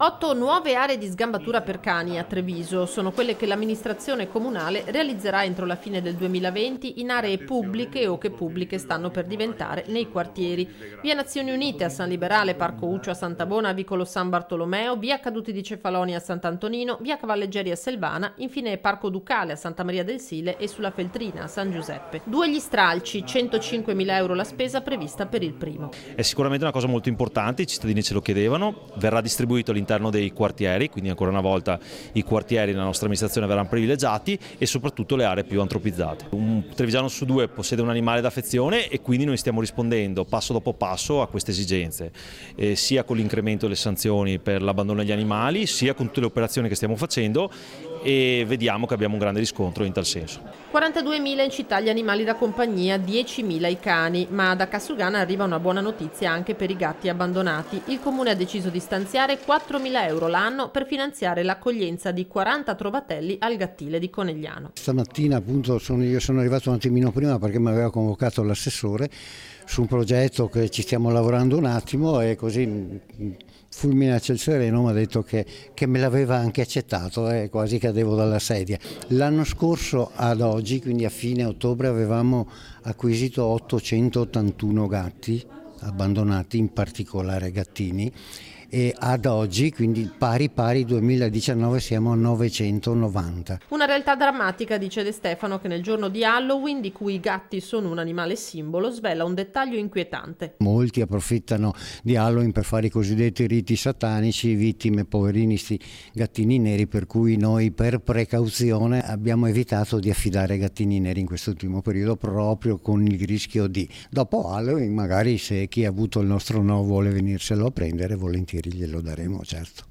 8 nuove aree di sgambatura per cani a Treviso sono quelle che l'amministrazione comunale realizzerà entro la fine del 2020 in aree pubbliche o che pubbliche stanno per diventare nei quartieri. Via Nazioni Unite a San Liberale, Parco Uccio a Santabona, Vicolo San Bartolomeo, via Caduti di Cefaloni a Sant'Antonino, via Cavalleggeri a Selvana, infine Parco Ducale a Santa Maria del Sile e sulla Feltrina a San Giuseppe. 2 gli stralci, 105.000 euro la spesa prevista per il primo. È sicuramente una cosa molto importante, i cittadini ce lo chiedevano, verrà distribuito all'interno dei quartieri, quindi ancora una volta i quartieri della nostra amministrazione verranno privilegiati e soprattutto le aree più antropizzate. Un trevigiano su 2 possiede un animale d'affezione e quindi noi stiamo rispondendo passo dopo passo a queste esigenze, sia con l'incremento delle sanzioni per l'abbandono degli animali, sia con tutte le operazioni che stiamo facendo, e vediamo che abbiamo un grande riscontro in tal senso. 42.000 in città gli animali da compagnia, 10.000 i cani, ma da Cassugana arriva una buona notizia anche per i gatti abbandonati. Il comune ha deciso di stanziare 4.000 euro l'anno per finanziare l'accoglienza di 40 trovatelli al Gattile di Conegliano. Stamattina appunto io sono arrivato un attimino prima perché mi aveva convocato l'assessore su un progetto che ci stiamo lavorando un attimo e così fulmine a ciel sereno mi ha detto che me l'aveva anche accettato e quasi cadevo dalla sedia. L'anno scorso ad oggi, quindi a fine ottobre, avevamo acquisito 881 gatti abbandonati, in particolare gattini, e ad oggi, quindi pari 2019, siamo a 990. Una realtà drammatica, dice De Stefano, che nel giorno di Halloween, di cui i gatti sono un animale simbolo, svela un dettaglio inquietante. Molti approfittano di Halloween per fare i cosiddetti riti satanici, vittime poverini sti gattini neri, per cui noi per precauzione abbiamo evitato di affidare gattini neri in quest'ultimo periodo, proprio con il rischio di dopo Halloween magari, se chi ha avuto il nostro no vuole venirselo a prendere, volentieri glielo daremo, certo.